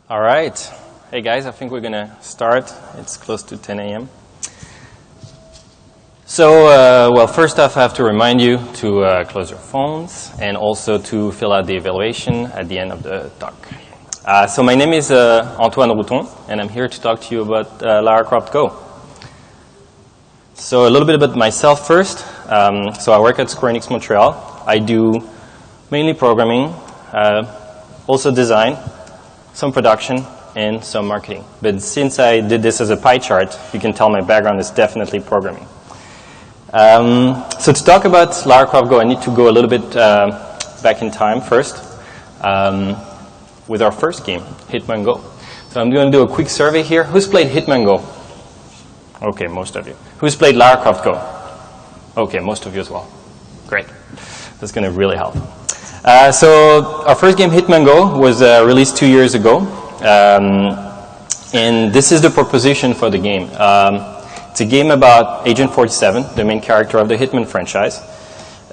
All right. Hey guys, I think we're going to start. It's close to 10 a.m. So, well, first off, I have to remind you to close your phones and also to fill out the evaluation at the end of the talk. So my name is Antoine Routon, and I'm here to talk to you about Lara Croft GO. So a little bit about myself first. So I work at Square Enix Montral. I do mainly programming, also design, some production, and some marketing. But since I did this as a pie chart, you can tell my background is definitely programming. So to talk about Lara Croft GO, I need to go a little bit back in time first with our first game, Hitman GO. So I'm going to do a quick survey here. Who's played Hitman GO? Okay, most of you. Who's played Lara Croft GO? Okay, most of you as well. Great. That's going to really help. So our first game, Hitman GO, was released 2 years ago. And this is the proposition for the game. It's a game about Agent 47, the main character of the Hitman franchise.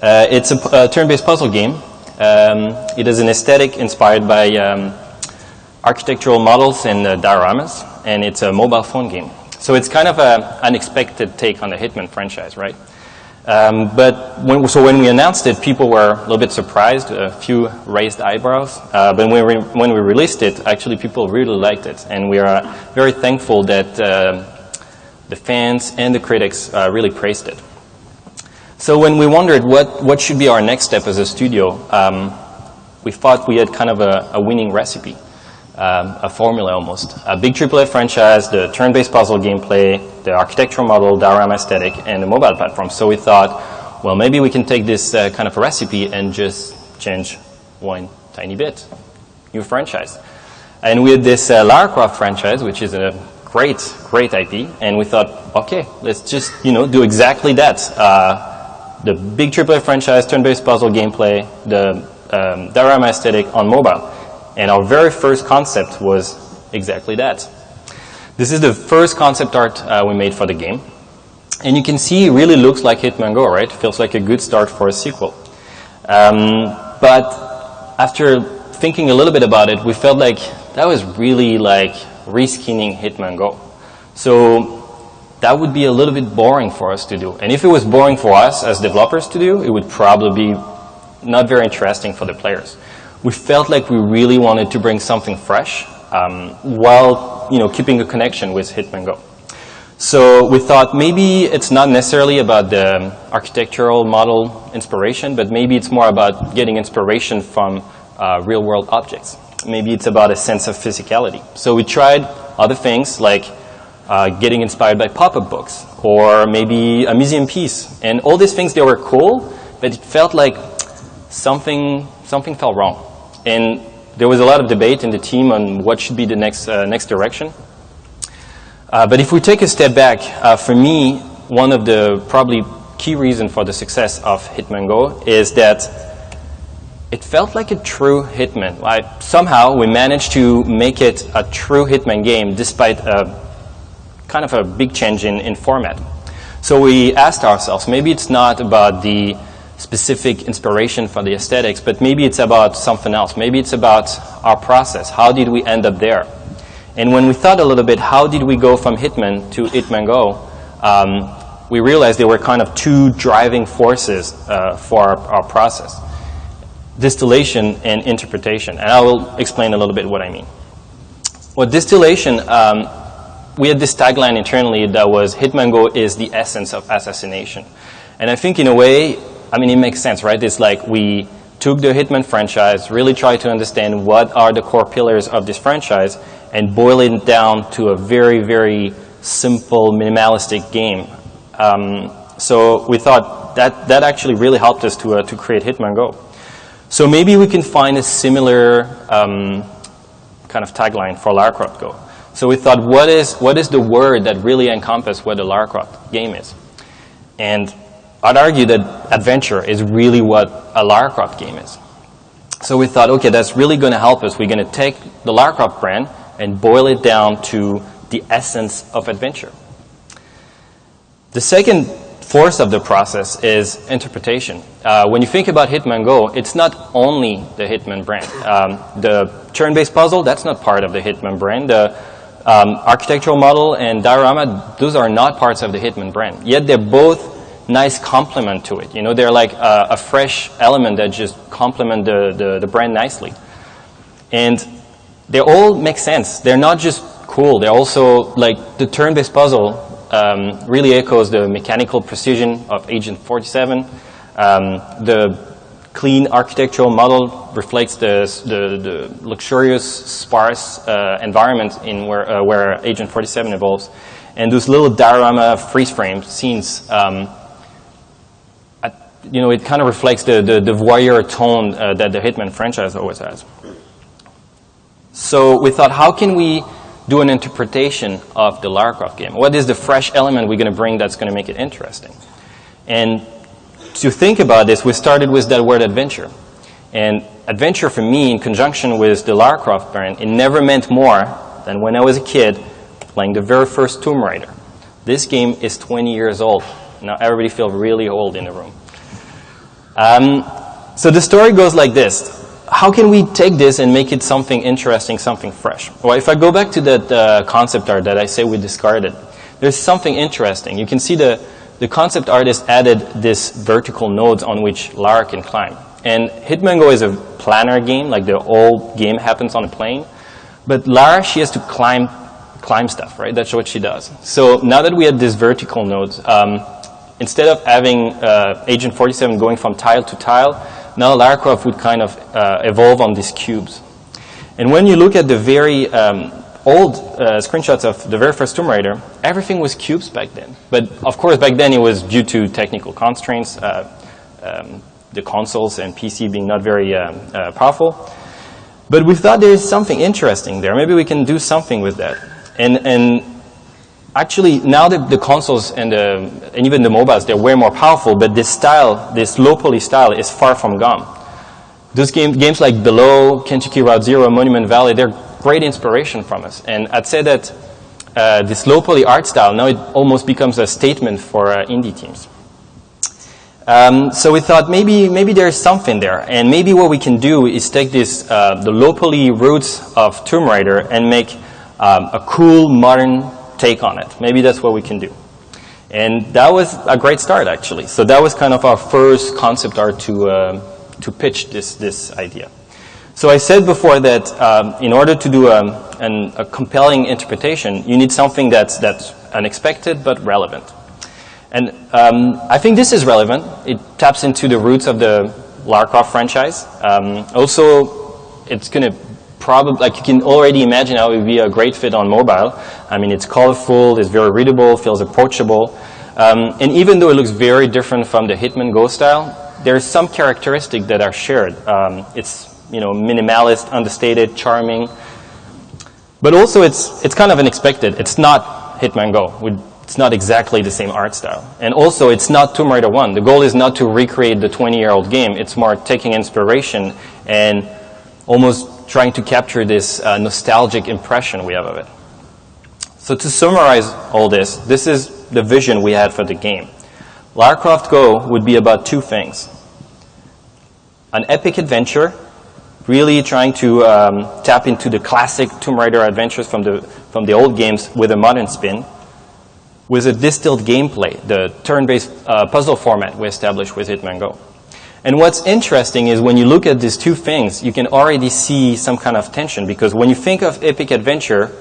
It's a turn-based puzzle game. It is an aesthetic inspired by architectural models and dioramas, and it's a mobile phone game. So it's kind of an unexpected take on the Hitman franchise, right? But when we announced it, people were a little bit surprised, a few raised eyebrows. But when we released it, actually people really liked it. And we are very thankful that the fans and the critics really praised it. So when we wondered what should be our next step as a studio, we thought we had kind of a winning recipe, a formula almost. A big AAA franchise, the turn-based puzzle gameplay, the architectural model, diorama aesthetic, and the mobile platform. So we thought, well, maybe we can take this kind of a recipe and just change one tiny bit. New franchise. And we had this Lara Croft franchise, which is a great IP, and we thought, okay, let's just, do exactly that. The big AAA franchise, turn-based puzzle gameplay, the diorama aesthetic on mobile. And our very first concept was exactly that. This is the first concept art we made for the game. And you can see it really looks like Hitman GO, right? Feels like a good start for a sequel. But after thinking a little bit about it, we felt like that was really like reskinning Hitman GO. So that would be a little bit boring for us to do. And if it was boring for us as developers to do, it would probably be not very interesting for the players. We felt like we really wanted to bring something fresh while keeping a connection with Hitman GO. So we thought maybe it's not necessarily about the architectural model inspiration, but maybe it's more about getting inspiration from real-world objects. Maybe it's about a sense of physicality. So we tried other things like getting inspired by pop-up books or maybe a museum piece. And all these things, they were cool, but it felt like something felt wrong. And there was a lot of debate in the team on what should be the next direction. But if we take a step back, for me, one of the probably key reasons for the success of Hitman GO is that it felt like a true Hitman. Somehow we managed to make it a true Hitman game despite kind of a big change in format. So we asked ourselves, maybe it's not about the specific inspiration for the aesthetics, but maybe it's about something else. Maybe it's about our process. How did we end up there? And when we thought a little bit, how did we go from Hitman to Hitman GO, we realized there were kind of two driving forces for our process. Distillation and interpretation. And I will explain a little bit what I mean. Well, distillation, we had this tagline internally that was, Hitman GO is the essence of assassination. And I think in a way, it makes sense, right? It's like we took the Hitman franchise, really tried to understand what are the core pillars of this franchise, and boil it down to a very, very simple, minimalistic game. So we thought that actually really helped us to create Hitman GO. So maybe we can find a similar kind of tagline for Lara Croft GO. So we thought, what is the word that really encompasses what the Lara Croft game is? And I'd argue that adventure is really what a Lara Croft game is. So we thought, okay, that's really going to help us. We're going to take the Lara Croft brand and boil it down to the essence of adventure. The second force of the process is interpretation. When you think about Hitman GO, it's not only the Hitman brand. The turn-based puzzle, that's not part of the Hitman brand. The architectural model and diorama, those are not parts of the Hitman brand. Yet they're both nice complement to it. You know, they're like a fresh element that just complement the brand nicely. And they all make sense. They're not just cool. They're also, like, the turn-based puzzle really echoes the mechanical precision of Agent 47. The clean architectural model reflects the luxurious, sparse environment in where Agent 47 evolves. And those little diorama freeze-frame scenes, you know, it kind of reflects the voyeur tone that the Hitman franchise always has. So we thought, how can we do an interpretation of the Lara Croft game? What is the fresh element we're going to bring that's going to make it interesting? And to think about this, we started with that word adventure. And adventure for me, in conjunction with the Lara Croft brand, it never meant more than when I was a kid playing the very first Tomb Raider. This game is 20 years old. Now everybody feels really old in the room. So the story goes like this. How can we take this and make it something interesting, something fresh? Well, if I go back to that concept art that I say we discarded, there's something interesting. You can see the concept artist added this vertical nodes on which Lara can climb. And Hitman GO is a planar game, like the whole game happens on a plane. But Lara, she has to climb stuff, right? That's what she does. So now that we had these vertical nodes, instead of having Agent 47 going from tile to tile, now Lara Croft would kind of evolve on these cubes. And when you look at the very old screenshots of the very first Tomb Raider, everything was cubes back then. But of course, back then it was due to technical constraints, the consoles and PC being not very powerful. But we thought there's something interesting there. Maybe we can do something with that. And actually, now that the consoles and even the mobiles, they're way more powerful, but this style, this low poly style, is far from gone. Those games like Below, Kentucky Route Zero, Monument Valley, they're great inspiration from us. And I'd say that this low poly art style, now it almost becomes a statement for indie teams. So we thought maybe there's something there. And maybe what we can do is take this, the low poly roots of Tomb Raider and make a cool, modern take on it. Maybe that's what we can do. And that was a great start, actually. So that was kind of our first concept art to pitch this idea. So I said before that in order to do a compelling interpretation, you need something that's unexpected but relevant. And I think this is relevant. It taps into the roots of the Lara Croft franchise. Also, it's going to probably, like, you can already imagine how it would be a great fit on mobile. I mean, it's colorful, it's very readable, feels approachable. And even though it looks very different from the Hitman GO style, there's some characteristics that are shared. It's, you know, minimalist, understated, charming. But also it's kind of unexpected. It's not Hitman GO. It's not exactly the same art style. And also it's not Tomb Raider 1. The goal is not to recreate the 20-year-old game. It's more taking inspiration and almost trying to capture this nostalgic impression we have of it. So to summarize all this, this is the vision we had for the game. Lara Croft GO would be about two things. An epic adventure, really trying to tap into the classic Tomb Raider adventures from the old games with a modern spin, with a distilled gameplay, the turn-based puzzle format we established with Hitman GO. And what's interesting is when you look at these two things, you can already see some kind of tension, because when you think of epic adventure,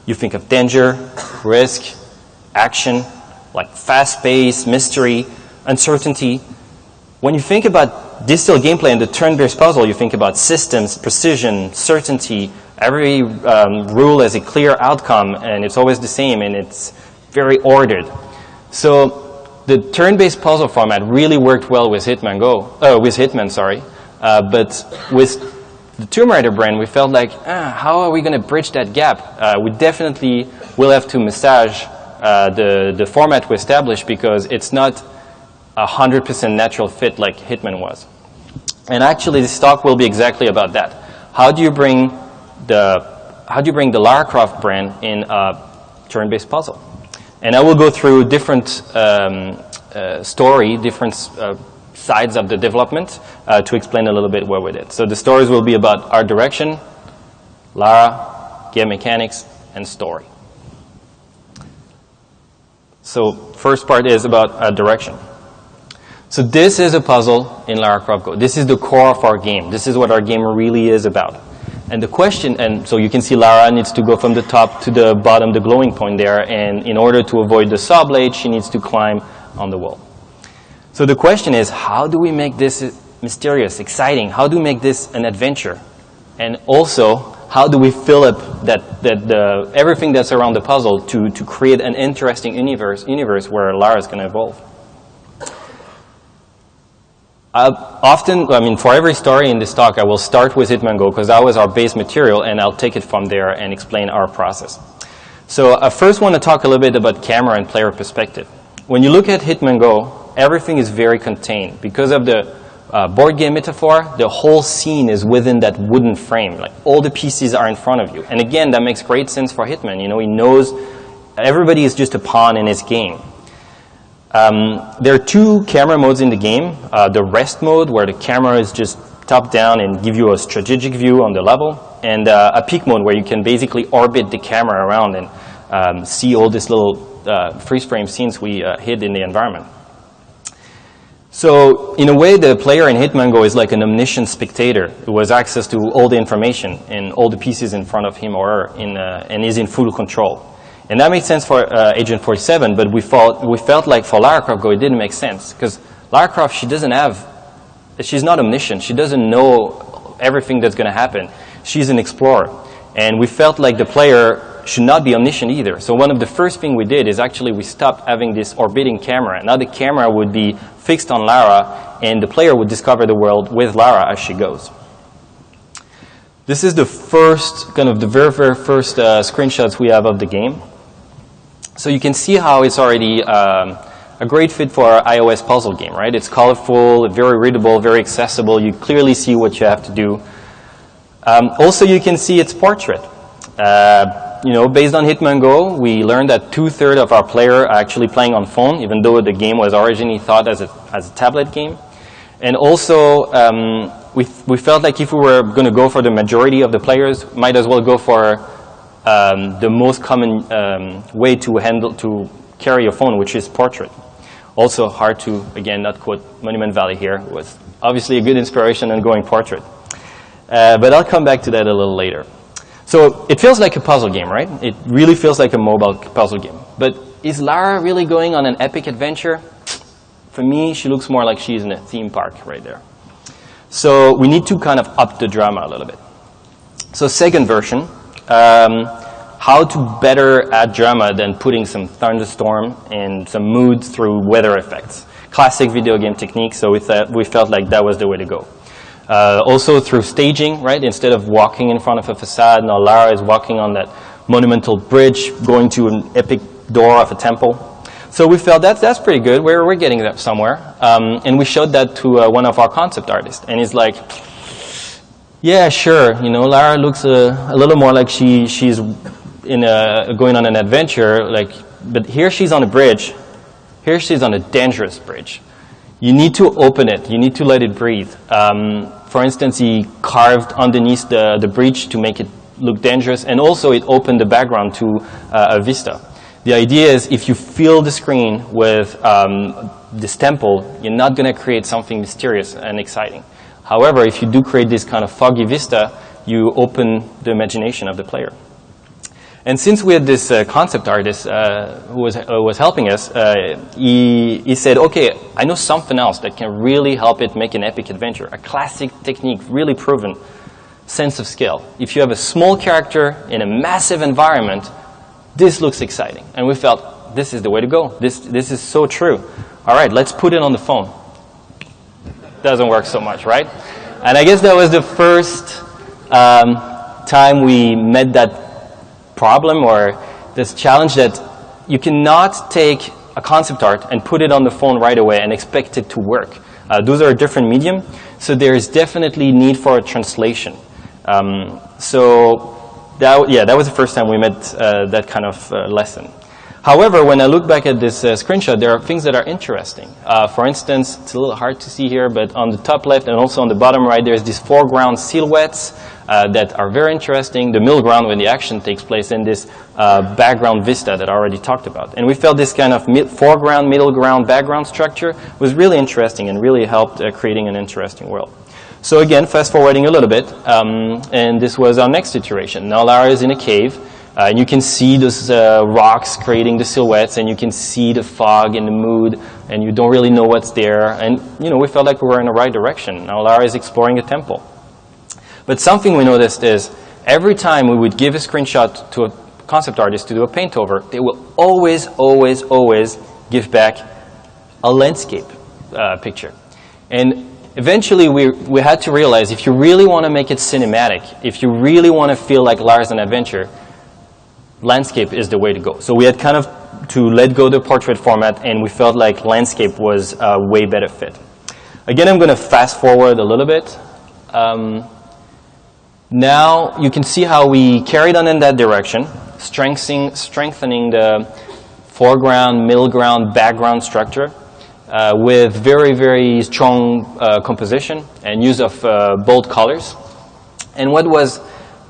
you think of danger, risk, action, like fast-paced, mystery, uncertainty. When you think about distilled gameplay and the turn-based puzzle, you think about systems, precision, certainty. Every rule has a clear outcome, and it's always the same, and it's very ordered. So the turn-based puzzle format really worked well with Hitman GO, but with the Tomb Raider brand, we felt like, how are we going to bridge that gap? We definitely will have to massage the format we established, because it's not 100% natural fit like Hitman was. And actually, this talk will be exactly about that. How do you bring the Lara Croft brand in a turn-based puzzle? And I will go through different different sides of the development to explain a little bit what we did. So the stories will be about art direction, Lara, game mechanics, and story. So first part is about direction. So this is a puzzle in Lara Croft GO. This is the core of our game. This is what our game really is about. And the question, and so you can see Lara needs to go from the top to the bottom, the glowing point there, and in order to avoid the saw blade, she needs to climb on the wall. So the question is, how do we make this mysterious, exciting? How do we make this an adventure? And also, how do we fill up everything that's around the puzzle to create an interesting universe where Lara is going to evolve? For every story in this talk, I will start with Hitman GO because that was our base material, and I'll take it from there and explain our process. So I first want to talk a little bit about camera and player perspective. When you look at Hitman GO, everything is very contained. Because of the board game metaphor, the whole scene is within that wooden frame. Like all the pieces are in front of you. And again, that makes great sense for Hitman. You know, he knows everybody is just a pawn in his game. There are two camera modes in the game. The rest mode, where the camera is just top down and give you a strategic view on the level, and a peek mode where you can basically orbit the camera around and see all these little freeze frame scenes we hid in the environment. So in a way, the player in Hitman GO is like an omniscient spectator who has access to all the information and all the pieces in front of him or her and is in full control. And that made sense for Agent 47, but we felt like for Lara Croft GO, it didn't make sense. Because Lara Croft, she's not omniscient. She doesn't know everything that's going to happen. She's an explorer. And we felt like the player should not be omniscient either. So one of the first things we did is actually we stopped having this orbiting camera. Now the camera would be fixed on Lara, and the player would discover the world with Lara as she goes. This is the first, the very, very first screenshots we have of the game. So you can see how it's already a great fit for our iOS puzzle game, right? It's colorful, very readable, very accessible. You clearly see what you have to do. Also, you can see its portrait. Based on Hitman GO, we learned that 2/3 of our players are actually playing on phone, even though the game was originally thought as a tablet game. And also, we felt like if we were going to go for the majority of the players, might as well go for the most common way to carry a phone, which is portrait. Also hard to, again, not quote Monument Valley here. It was obviously a good inspiration on going portrait. But I'll come back to that a little later. So it feels like a puzzle game, right? It really feels like a mobile puzzle game. But is Lara really going on an epic adventure? For me, she looks more like she's in a theme park right there. So we need to kind of up the drama a little bit. So second version, how to better add drama than putting some thunderstorm and some mood through weather effects. Classic video game technique, so we felt like that was the way to go. Also through staging, right? Instead of walking in front of a facade, now Lara is walking on that monumental bridge, going to an epic door of a temple. So we felt that's pretty good. We're getting that somewhere. And we showed that to one of our concept artists. And he's like, yeah, sure. Lara looks a little more like she's going on an adventure. But here she's on a bridge. Here she's on a dangerous bridge. You need to open it. You need to let it breathe. For instance, he carved underneath the bridge to make it look dangerous, and also it opened the background to a vista. The idea is if you fill the screen with this temple, you're not going to create something mysterious and exciting. However, if you do create this kind of foggy vista, you open the imagination of the player. And since we had this concept artist who was helping us, he said, okay, I know something else that can really help it make an epic adventure. A classic technique, really proven, sense of scale. If you have a small character in a massive environment, this looks exciting. And we felt, this is the way to go. This is so true. All right, let's put it on the phone. Doesn't work so much, right? And I guess that was the first time we met that problem or this challenge that you cannot take a concept art and put it on the phone right away and expect it to work. Those are a different medium, so there is definitely need for a translation. So that was the first time we met that kind of lesson. However, when I look back at this screenshot, there are things that are interesting. For instance, it's a little hard to see here, but on the top left and also on the bottom right, there's these foreground silhouettes that are very interesting. The middle ground, when the action takes place, in this background vista that I already talked about. And we felt this kind of foreground, middle ground, background structure was really interesting and really helped creating an interesting world. So again, fast forwarding a little bit, and this was our next iteration. Now Lara is in a cave. And you can see those rocks creating the silhouettes, and you can see the fog and the mood, and you don't really know what's there. And we felt like we were in the right direction. Now Lara is exploring a temple. But something we noticed is every time we would give a screenshot to a concept artist to do a paint over, they will always, always, always give back a landscape picture. And eventually we had to realize if you really want to make it cinematic, if you really want to feel like Lara's an adventure, landscape is the way to go. So we had kind of to let go the portrait format, and we felt like landscape was a way better fit. Again, I'm going to fast forward a little bit. Now you can see how we carried on in that direction, strengthening the foreground, middle ground, background structure with very, very strong composition and use of bold colors. And what was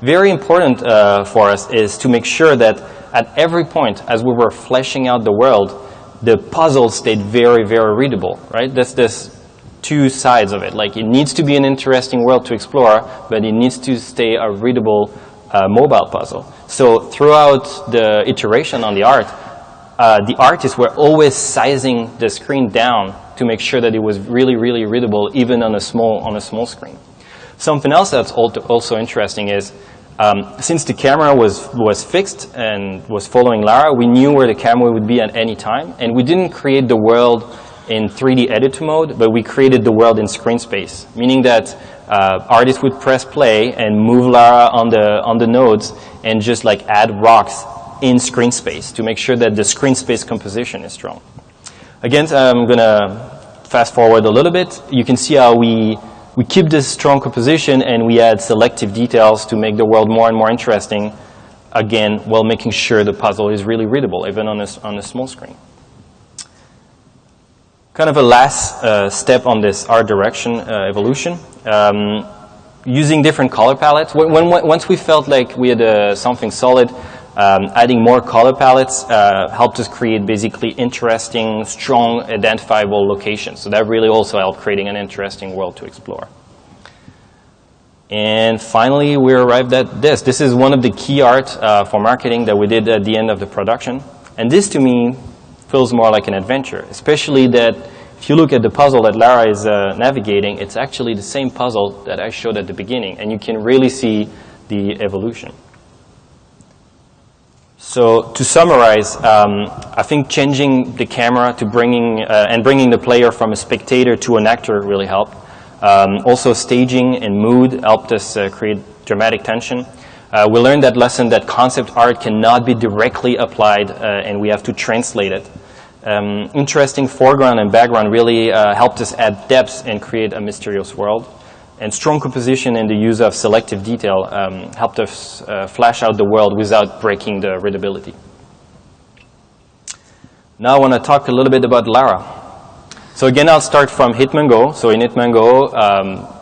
very important for us is to make sure that at every point as we were fleshing out the world, the puzzle stayed very, very readable, right? There's two sides of it. Like, it needs to be an interesting world to explore, but it needs to stay a readable mobile puzzle. So throughout the iteration on the artists were always sizing the screen down to make sure that it was really, really readable, even on a small screen. Something else that's also interesting is, since the camera was fixed and was following Lara, we knew where the camera would be at any time, and we didn't create the world in 3D editor mode, but we created the world in screen space, meaning that artists would press play and move Lara on the nodes and just like add rocks in screen space to make sure that the screen space composition is strong. Again, I'm going to fast forward a little bit. You can see how we keep this strong composition and we add selective details to make the world more and more interesting, again, while making sure the puzzle is really readable, even on a small screen. Kind of a last step on this art direction evolution, using different color palettes. Once we felt like we had something solid, adding more color palettes helped us create basically interesting, strong, identifiable locations. So that really also helped creating an interesting world to explore. And finally, we arrived at this. This is one of the key art for marketing that we did at the end of the production. And this, to me, feels more like an adventure, especially that if you look at the puzzle that Lara is navigating, it's actually the same puzzle that I showed at the beginning, and you can really see the evolution. So to summarize, I think changing the camera to bringing the player from a spectator to an actor really helped. Also staging and mood helped us create dramatic tension. We learned that lesson that concept art cannot be directly applied and we have to translate it. Interesting foreground and background really helped us add depth and create a mysterious world. And strong composition and the use of selective detail helped us flesh out the world without breaking the readability. Now I want to talk a little bit about Lara. So again, I'll start from Hitman GO. So in Hitman GO,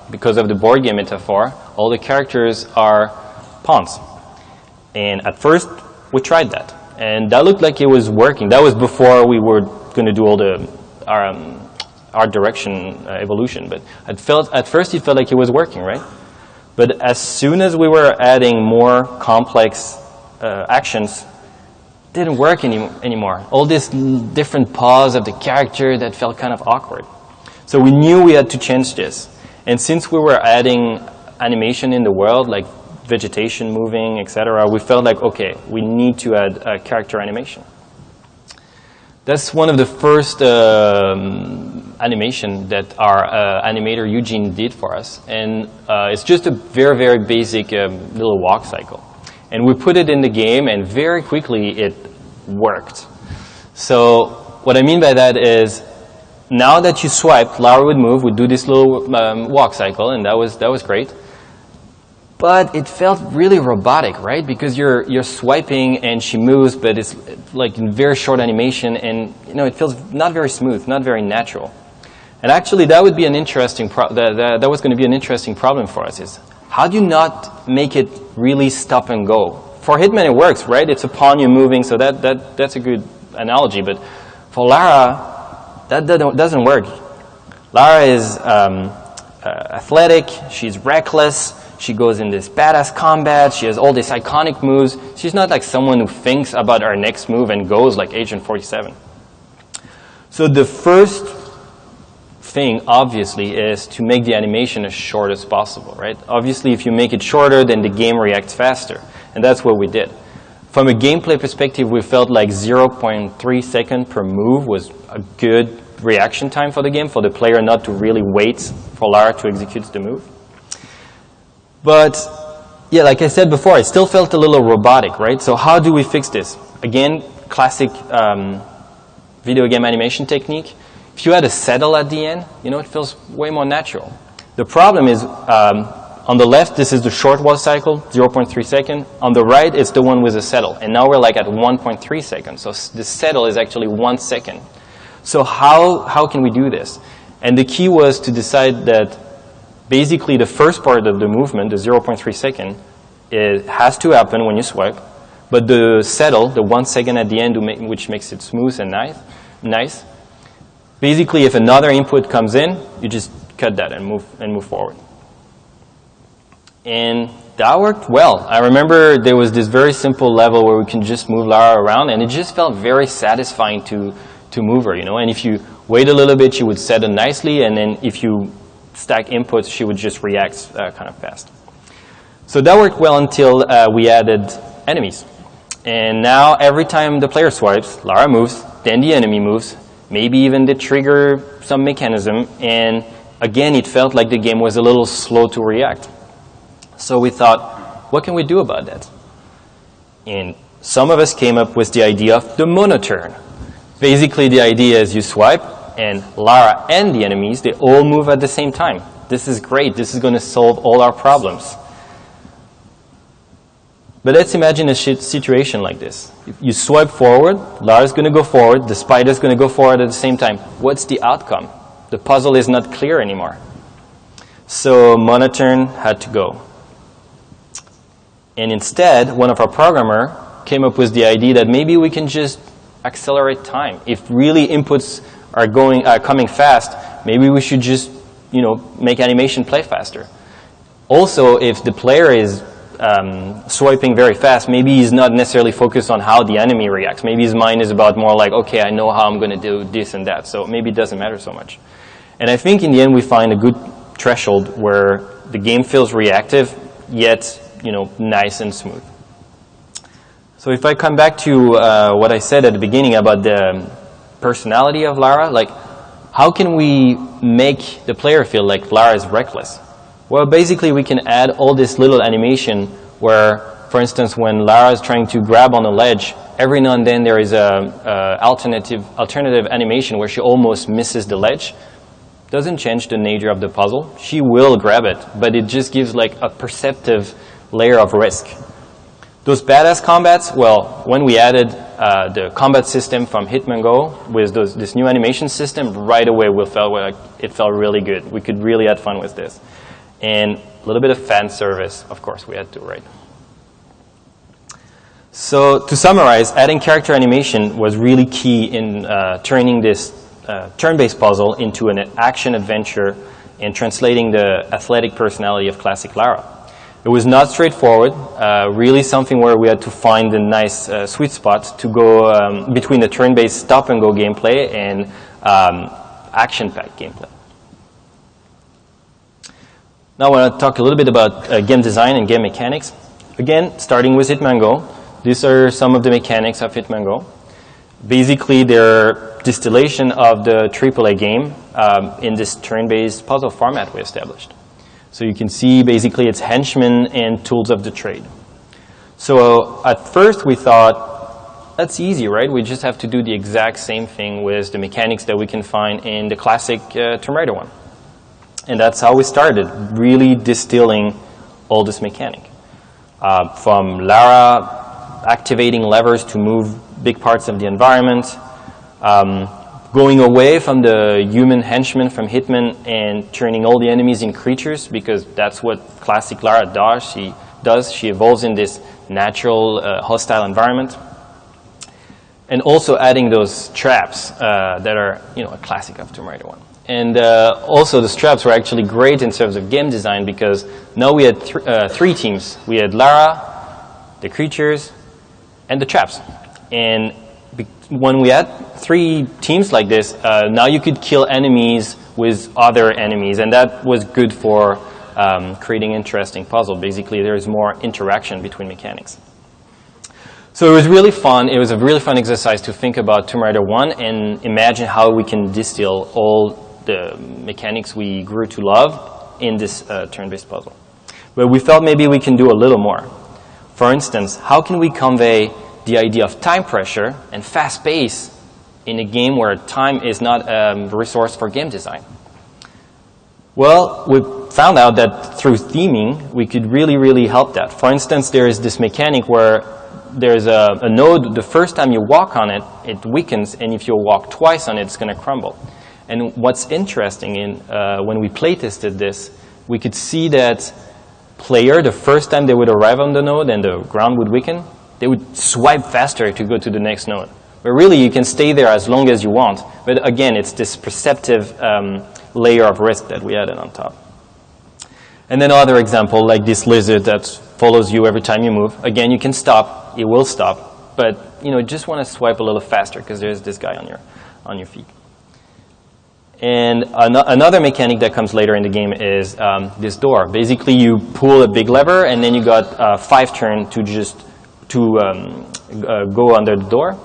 because of the board game metaphor, all the characters are pawns. And at first, we tried that. And that looked like it was working. That was before we were going to do all the art direction evolution. But at first it felt like it was working, right? But as soon as we were adding more complex actions, it didn't work anymore. All these different paws of the character that felt kind of awkward. So we knew we had to change this. And since we were adding animation in the world, like vegetation moving, etc., we felt like, okay, we need to add character animation. That's one of the first animation that our animator Eugene did for us. And it's just a very, very basic little walk cycle. And we put it in the game, and very quickly it worked. So what I mean by that is, now that you swiped, Lara would move, would do this little walk cycle, and that was great. but it felt really robotic, right? Because you're swiping and she moves, but it's like in very short animation, and it feels not very smooth, not very natural. And actually, that would be an interesting that was going to be an interesting problem for us. Is how do you not make it really stop and go? For Hitman, it works, right? It's a pawn you're moving, so that's a good analogy. But for Lara, that doesn't work. Lara is athletic. She's reckless. She goes in this badass combat. She has all these iconic moves. She's not like someone who thinks about her next move and goes like Agent 47. So the first thing, obviously, is to make the animation as short as possible, right? Obviously, if you make it shorter, then the game reacts faster. And that's what we did. From a gameplay perspective, we felt like 0.3 seconds per move was a good reaction time for the game, for the player not to really wait for Lara to execute the move. But, yeah, like I said before, it still felt a little robotic, right? So how do we fix this? Again, classic video game animation technique. If you add a settle at the end, it feels way more natural. The problem is, on the left, this is the short wall cycle, 0.3 seconds. On the right, it's the one with a settle. And now we're like at 1.3 seconds. So the settle is actually 1 second. So how can we do this? And the key was to decide that basically the first part of the movement, the 0.3 second, it has to happen when you swipe. But the settle, the 1 second at the end, which makes it smooth and nice. Basically, if another input comes in, you just cut that and move forward. And that worked well. I remember there was this very simple level where we can just move Lara around, and it just felt very satisfying to move her, And if you wait a little bit, she would settle nicely, and then if you stack inputs, she would just react kind of fast. So that worked well until we added enemies. And now every time the player swipes, Lara moves, then the enemy moves, maybe even they trigger some mechanism, and again, it felt like the game was a little slow to react. So we thought, what can we do about that? And some of us came up with the idea of the monoturn. Basically, the idea is you swipe, and Lara and the enemies, they all move at the same time. This is great. This is going to solve all our problems. But let's imagine a situation like this. If you swipe forward, Lara's going to go forward, the spider's going to go forward at the same time. What's the outcome? The puzzle is not clear anymore. So monoturn had to go. And instead, one of our programmers came up with the idea that maybe we can just accelerate time. If really inputs are coming fast, maybe we should just, make animation play faster. Also, if the player is swiping very fast, maybe he's not necessarily focused on how the enemy reacts. Maybe his mind is about more like, okay, I know how I'm going to do this and that, so maybe it doesn't matter so much. And I think in the end we find a good threshold where the game feels reactive, yet nice and smooth. So if I come back to what I said at the beginning about the personality of Lara, like how can we make the player feel like Lara is reckless? Well, basically we can add all this little animation where, for instance, when Lara is trying to grab on a ledge, every now and then there is a alternative animation where she almost misses the ledge. Doesn't change the nature of the puzzle. She will grab it, but it just gives like a perceptive layer of risk. Those badass combats, well, when we added the combat system from Hitman GO with this new animation system, right away it felt really good. We could really have fun with this. And a little bit of fan service, of course, we had to, right? So to summarize, adding character animation was really key in turning this turn-based puzzle into an action-adventure and translating the athletic personality of classic Lara. It was not straightforward, really something where we had to find a nice sweet spot to go between the turn-based stop-and-go gameplay and action-packed gameplay. Now I want to talk a little bit about game design and game mechanics. Again, starting with Hitman GO. These are some of the mechanics of Hitman GO. Basically, they're distillation of the AAA game in this turn-based puzzle format we established. So you can see basically it's henchmen and tools of the trade. So at first we thought, that's easy, right? We just have to do the exact same thing with the mechanics that we can find in the classic Tomb Raider one. And that's how we started, really distilling all this mechanic. From Lara activating levers to move big parts of the environment, going away from the human henchmen from Hitman and turning all the enemies in creatures, because that's what classic Lara does. She evolves in this natural, hostile environment. And also adding those traps that are, a classic of Tomb Raider 1. And also the traps were actually great in terms of game design, because now we had three teams. We had Lara, the creatures, and the traps. And when we had three teams like this, now you could kill enemies with other enemies, and that was good for creating interesting puzzle. Basically, there's more interaction between mechanics. So it was really fun. It was a really fun exercise to think about Tomb Raider 1 and imagine how we can distill all the mechanics we grew to love in this turn-based puzzle. But we felt maybe we can do a little more. For instance, how can we convey the idea of time pressure and fast pace in a game where time is not a resource for game design? Well, we found out that through theming, we could really help that. For instance, there is this mechanic where there's a node, the first time you walk on it, it weakens, and if you walk twice on it, it's going to crumble. And what's interesting when we play tested this, we could see that player, the first time they would arrive on the node and the ground would weaken, they would swipe faster to go to the next node. But really, you can stay there as long as you want. But again, it's this perceptive layer of risk that we added on top. And then another example, like this lizard that follows you every time you move. Again, you can stop. It will stop. But you just want to swipe a little faster because there's this guy on your feet. And another mechanic that comes later in the game is this door. Basically, you pull a big lever, and then you got 5 turns to go under the door.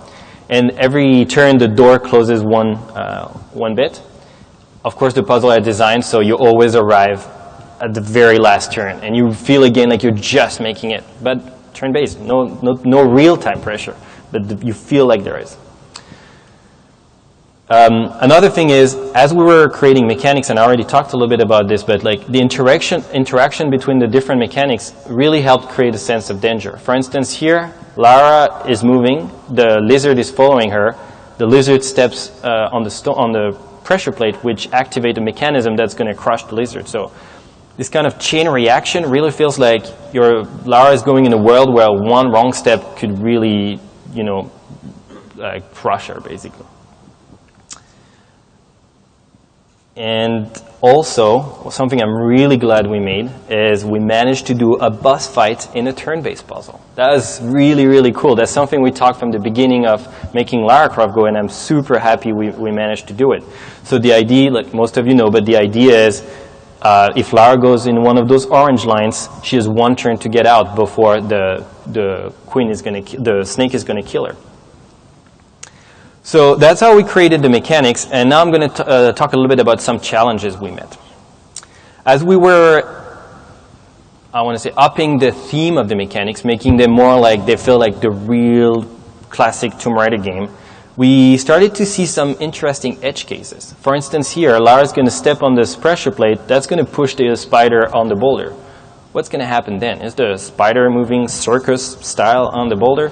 And every turn, the door closes one bit. Of course, the puzzle I designed so you always arrive at the very last turn, and you feel again like you're just making it. But turn-based, no real time pressure, but you feel like there is. Another thing is, as we were creating mechanics, and I already talked a little bit about this, but like the interaction between the different mechanics really helped create a sense of danger. For instance, here, Lara is moving, the lizard is following her, the lizard steps on the pressure plate, which activates a mechanism that's going to crush the lizard. So this kind of chain reaction really feels like Lara is going in a world where one wrong step could really, crush her, basically. And also, something I'm really glad we made is we managed to do a boss fight in a turn-based puzzle. That was really cool. That's something we talked from the beginning of making Lara Croft GO, and I'm super happy we managed to do it. So the idea, like most of you know, but the idea is if Lara goes in one of those orange lines, she has 1 turn to get out before the snake is going to kill her. So that's how we created the mechanics, and now I'm going to talk a little bit about some challenges we met. As we were, upping the theme of the mechanics, making them more like they feel like the real classic Tomb Raider game, we started to see some interesting edge cases. For instance, here, Lara's going to step on this pressure plate. That's going to push the spider on the boulder. What's going to happen then? Is the spider moving circus style on the boulder?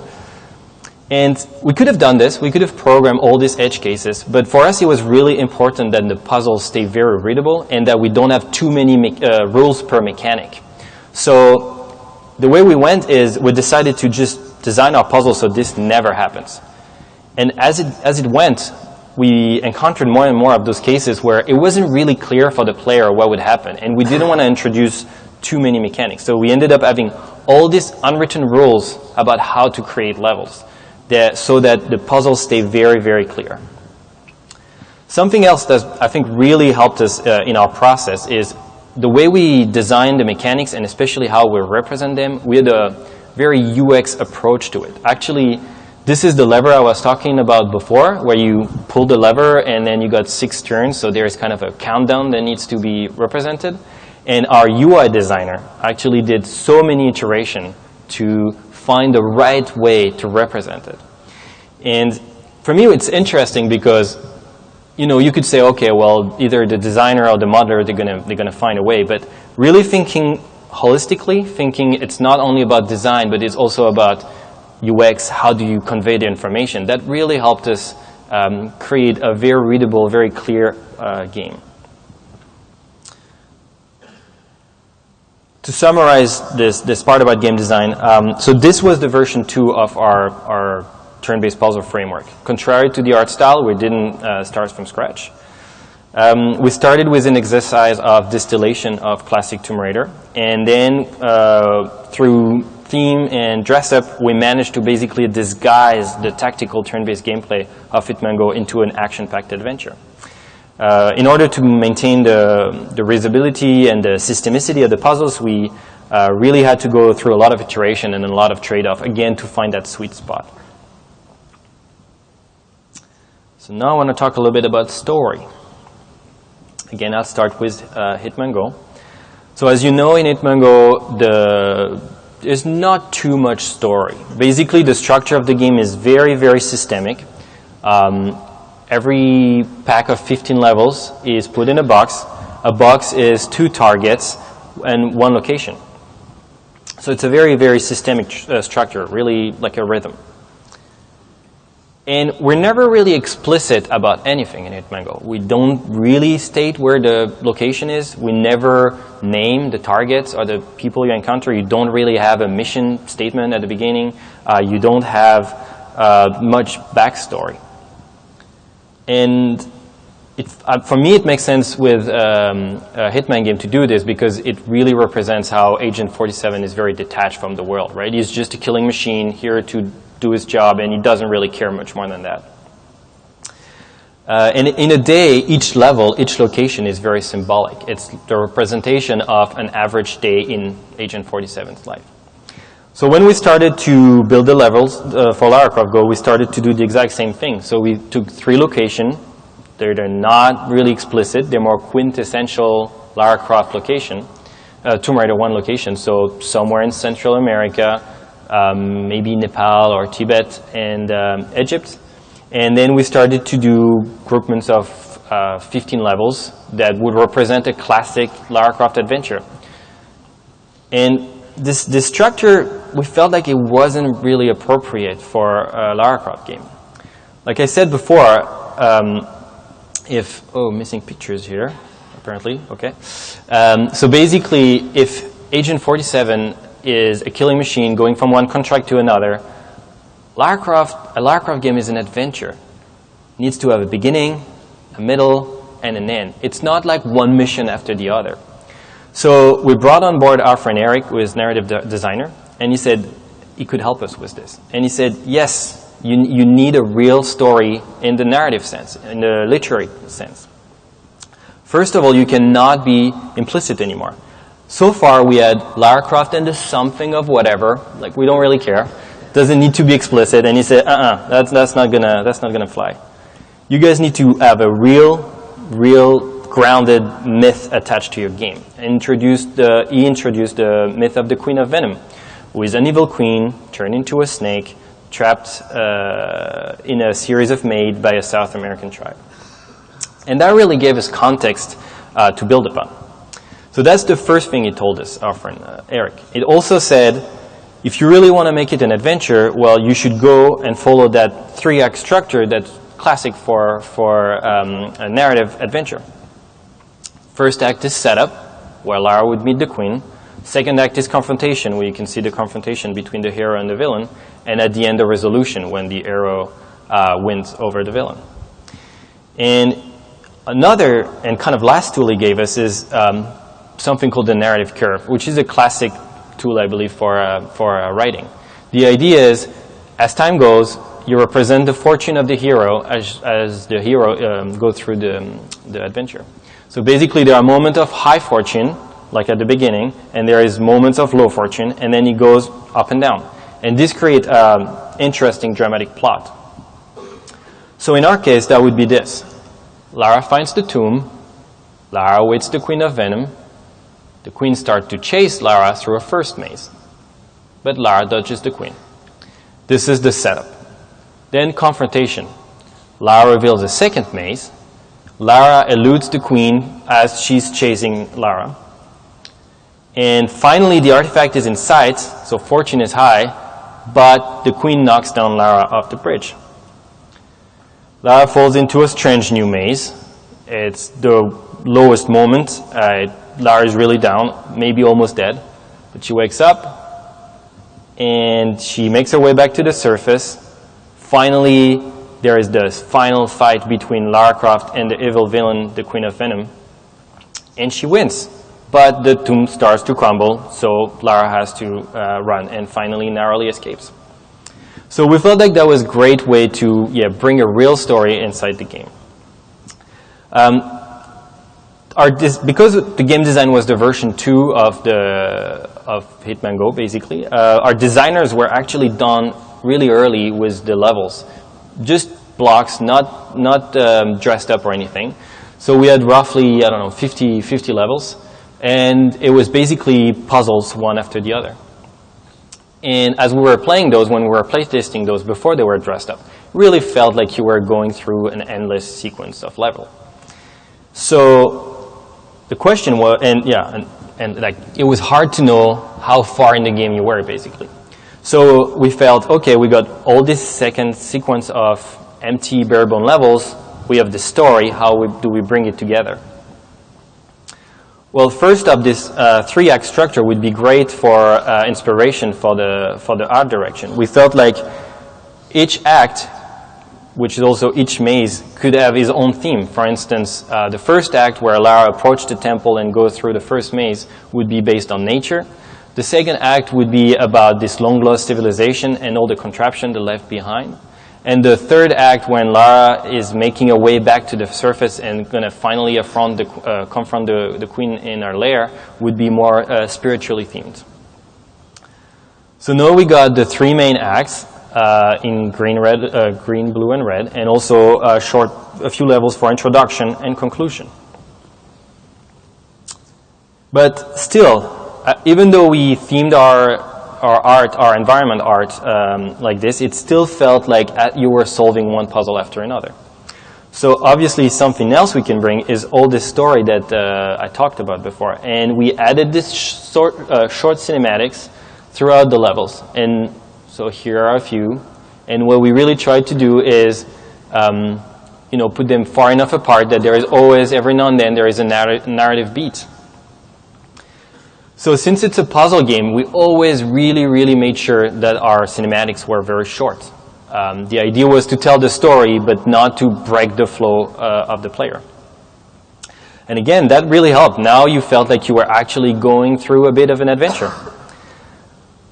And we could have done this. We could have programmed all these edge cases. But for us, it was really important that the puzzles stay very readable and that we don't have too many rules per mechanic. So the way we went is we decided to just design our puzzle so this never happens. And as it went, we encountered more and more of those cases where it wasn't really clear for the player what would happen. And we didn't want to introduce too many mechanics. So we ended up having all these unwritten rules about how to create levels, so that the puzzles stay very clear. Something else that I think really helped us in our process is the way we design the mechanics, and especially how we represent them. We had a very UX approach to it. Actually, this is the lever I was talking about before, where you pull the lever and then you got 6 turns, so there's kind of a countdown that needs to be represented. And our UI designer actually did so many iterations to find the right way to represent it. And for me, it's interesting because, you could say, okay, well, either the designer or the modeler, they're gonna find a way. But really thinking holistically, thinking it's not only about design, but it's also about UX, how do you convey the information. That really helped us create a very readable, very clear game. To summarize this part about game design, so this was the version 2 of our turn-based puzzle framework. Contrary to the art style, we didn't start from scratch. We started with an exercise of distillation of classic Tomb Raider, and then through theme and dress-up, we managed to basically disguise the tactical turn-based gameplay of Hitman GO into an action-packed adventure. In order to maintain the readability and the systemicity of the puzzles, we really had to go through a lot of iteration and a lot of trade-off, again, to find that sweet spot. So now I want to talk a little bit about story. Again, I'll start with Hitman GO. So as you know, in Hitman GO, there's not too much story. Basically, the structure of the game is very, very systemic. Every pack of 15 levels is put in a box. A box is 2 targets and 1 location. So it's a very, very systemic structure, really like a rhythm. And we're never really explicit about anything in Hitman GO. We don't really state where the location is. We never name the targets or the people you encounter. You don't really have a mission statement at the beginning. You don't have much backstory. And for me, it makes sense with a Hitman game to do this because it really represents how Agent 47 is very detached from the world, right? He's just a killing machine here to do his job, and he doesn't really care much more than that. And in a day, each level, each location is very symbolic. It's the representation of an average day in Agent 47's life. So when we started to build the levels for Lara Croft GO, we started to do the exact same thing. So we took 3 locations. They're not really explicit. They're more quintessential Lara Croft location, Tomb Raider 1 location. So somewhere in Central America, maybe Nepal or Tibet and Egypt. And then we started to do groupments of 15 levels that would represent a classic Lara Croft adventure. And this structure, we felt like it wasn't really appropriate for a Lara Croft game. Like I said before, missing pictures here, apparently, okay. So basically, if Agent 47 is a killing machine going from one contract to another, a Lara Croft game is an adventure. It needs to have a beginning, a middle, and an end. It's not like one mission after the other. So we brought on board our friend Eric, who is narrative designer, and he said he could help us with this. And he said, yes, you need a real story in the narrative sense, in the literary sense. First of all, you cannot be implicit anymore. So far, we had Lara Croft and the something of whatever, like we don't really care. Doesn't need to be explicit. And he said, that's not gonna fly. You guys need to have a real grounded myth attached to your game. He introduced the myth of the Queen of Venom, who is an evil queen turned into a snake, trapped in a series of maids by a South American tribe. And that really gave us context to build upon. So that's the first thing he told us, our friend Eric. It also said, if you really want to make it an adventure, well, you should go and follow that 3-act structure that's classic for a narrative adventure. First act is setup, where Lara would meet the queen. Second act is confrontation, where you can see the confrontation between the hero and the villain. And at the end, the resolution, when the hero wins over the villain. And another and kind of last tool he gave us is something called the narrative curve, which is a classic tool, I believe, for writing. The idea is, as time goes, you represent the fortune of the hero as the hero goes through the adventure. So basically, there are moments of high fortune, like at the beginning, and there is moments of low fortune, and then it goes up and down. And this creates interesting dramatic plot. So in our case, that would be this. Lara finds the tomb. Lara awaits the Queen of Venom. The Queen starts to chase Lara through a first maze. But Lara dodges the Queen. This is the setup. Then confrontation. Lara reveals a second maze. Lara eludes the Queen as she's chasing Lara. And finally, the artifact is in sight, so fortune is high, but the queen knocks down Lara off the bridge. Lara falls into a strange new maze. It's the lowest moment. Lara is really down, maybe almost dead, but she wakes up and she makes her way back to the surface. Finally, there is the final fight between Lara Croft and the evil villain, the Queen of Venom, and she wins. But the tomb starts to crumble, so Lara has to run and finally narrowly escapes. So we felt like that was a great way to bring a real story inside the game. Because the game design was the version 2 of Hitman GO, basically, our designers were actually done really early with the levels. Just blocks, not dressed up or anything. So we had roughly, 50 levels. And it was basically puzzles one after the other. And as we were playing those, when we were playtesting those before they were dressed up, it really felt like you were going through an endless sequence of level. So the question was, and like it was hard to know how far in the game you were, basically. So we felt, okay, we got all this second sequence of empty bare-bone levels. We have the story. How do we bring it together? Well, first up, this 3-act structure would be great for inspiration for the art direction. We felt like each act, which is also each maze, could have its own theme. For instance, the first act, where Lara approached the temple and goes through the first maze, would be based on nature. The second act would be about this long-lost civilization and all the contraption they left behind. And the third act, when Lara is making her way back to the surface and going to finally confront the queen in her lair, would be more spiritually themed. So now we got the 3 main acts in green, blue, and red, and also a few levels for introduction and conclusion. But still, even though we themed our environment art like this, it still felt like you were solving one puzzle after another. So obviously something else we can bring is all this story that I talked about before. And we added this short cinematics throughout the levels. And so here are a few. And what we really tried to do is put them far enough apart that there is always, every now and then, there is a narrative beat. So since it's a puzzle game, we always really made sure that our cinematics were very short. The idea was to tell the story, but not to break the flow of the player. And again, that really helped. Now you felt like you were actually going through a bit of an adventure.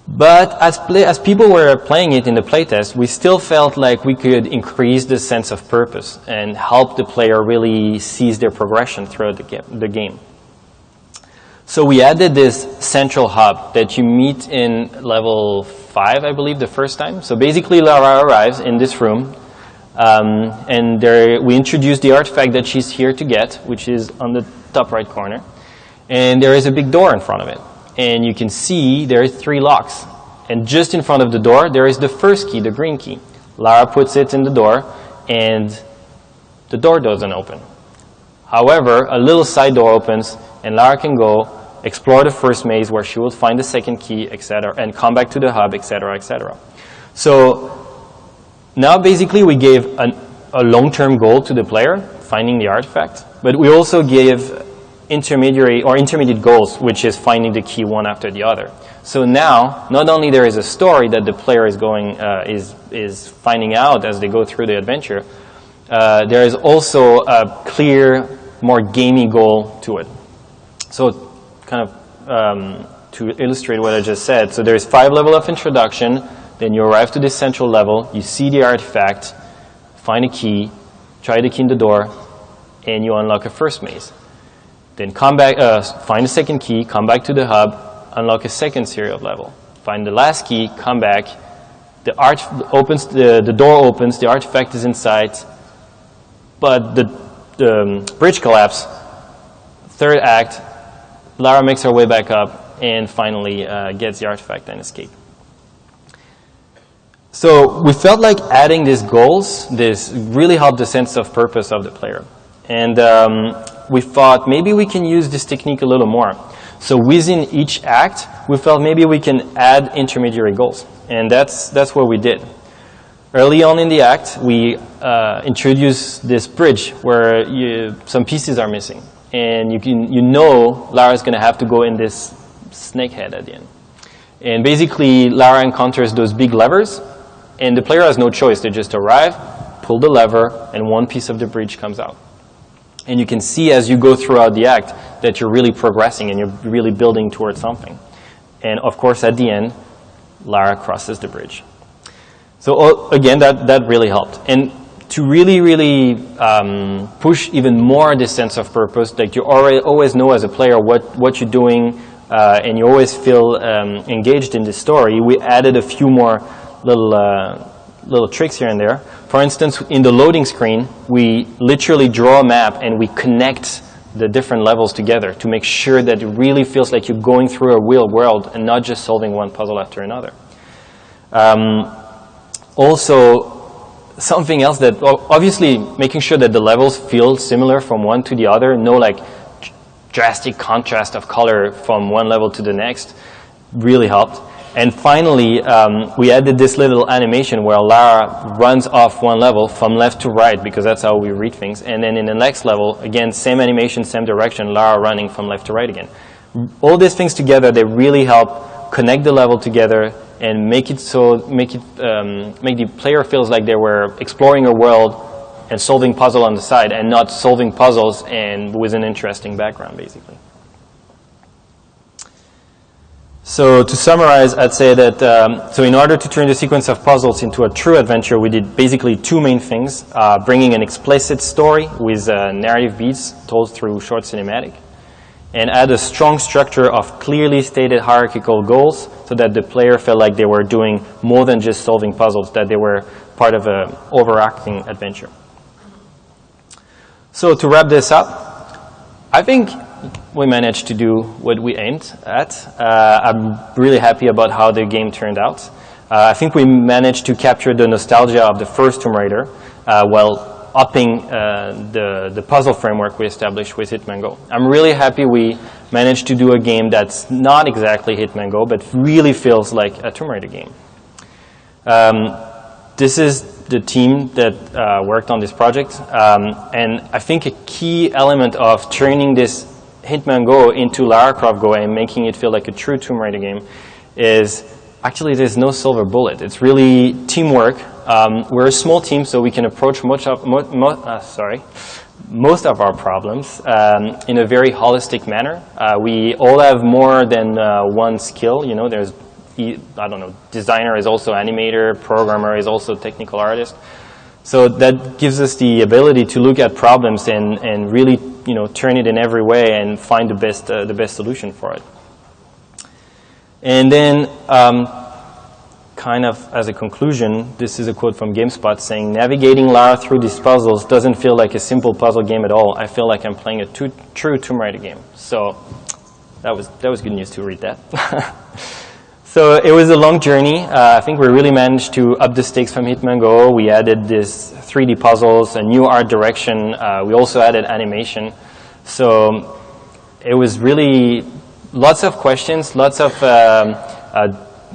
But as people were playing it in the playtest, we still felt like we could increase the sense of purpose and help the player really seize their progression throughout the game. So we added this central hub that you meet in level 5, I believe, the first time. So basically, Lara arrives in this room, and we introduce the artifact that she's here to get, which is on the top right corner. And there is a big door in front of it. And you can see there are 3 locks. And just in front of the door, there is the first key, the green key. Lara puts it in the door, and the door doesn't open. However, a little side door opens, and Lara can go explore the first maze where she will find the second key, etc., and come back to the hub, etc., etc. So now basically we gave a long-term goal to the player, finding the artifact, but we also gave intermediate goals, which is finding the key one after the other. So now, not only there is a story that the player is finding out as they go through the adventure, there is also a clear, more gamey goal to it. So kind of to illustrate what I just said, so there's 5 levels of introduction, then you arrive to this central level, you see the artifact, find a key, try the key in the door, and you unlock a first maze. Then come back, find a second key, come back to the hub, unlock a second series of level. Find the last key, come back, the door opens, the artifact is inside, but the bridge collapse. Third act, Lara makes her way back up and finally gets the artifact and escape. So we felt like adding these goals, this really helped the sense of purpose of the player. And we thought maybe we can use this technique a little more. So within each act, we felt maybe we can add intermediary goals. And that's what we did. Early on in the act, we introduced this bridge where some pieces are missing. And you know Lara's going to have to go in this snake head at the end. And basically, Lara encounters those big levers, and the player has no choice. They just arrive, pull the lever, and one piece of the bridge comes out. And you can see as you go throughout the act that you're really progressing and you're really building towards something. And of course, at the end, Lara crosses the bridge. So again, that really helped. And to really push even more this sense of purpose, like you always know as a player what you're doing, and you always feel engaged in the story, we added a few more little tricks here and there. For instance, in the loading screen, we literally draw a map and we connect the different levels together to make sure that it really feels like you're going through a real world and not just solving one puzzle after another. Also, something else that, obviously, making sure that the levels feel similar from one to the other, no like drastic contrast of color from one level to the next, really helped. And finally, we added this little animation where Lara runs off one level from left to right, because that's how we read things. And then in the next level, again, same animation, same direction, Lara running from left to right again. All these things together, they really help connect the level together and make the player feels like they were exploring a world and solving puzzle on the side, and not solving puzzles and with an interesting background, basically. So to summarize, I'd say that so in order to turn the sequence of puzzles into a true adventure, we did basically two main things: bringing an explicit story with narrative beats told through short cinematic, and add a strong structure of clearly stated hierarchical goals so that the player felt like they were doing more than just solving puzzles, that they were part of an overarching adventure. So to wrap this up, I think we managed to do what we aimed at. I'm really happy about how the game turned out. I think we managed to capture the nostalgia of the first Tomb Raider while upping the puzzle framework we established with Hitman GO. I'm really happy we managed to do a game that's not exactly Hitman GO, but really feels like a Tomb Raider game. This is the team that worked on this project, and I think a key element of turning this Hitman GO into Lara Croft GO and making it feel like a true Tomb Raider game is actually there's no silver bullet. It's really teamwork. We're a small team, so we can approach most of our problems in a very holistic manner. We all have more than one skill. You know, there's, I don't know, designer is also animator, programmer is also technical artist. So that gives us the ability to look at problems and really, you know, turn it in every way and find the best solution for it. And then, kind of as a conclusion, this is a quote from GameSpot saying, "Navigating Lara through these puzzles doesn't feel like a simple puzzle game at all. I feel like I'm playing a true Tomb Raider game." So that was good news to read that. So it was a long journey. I think we really managed to up the stakes from Hitman GO. We added this 3D puzzles, a new art direction. We also added animation. So it was really lots of questions, lots of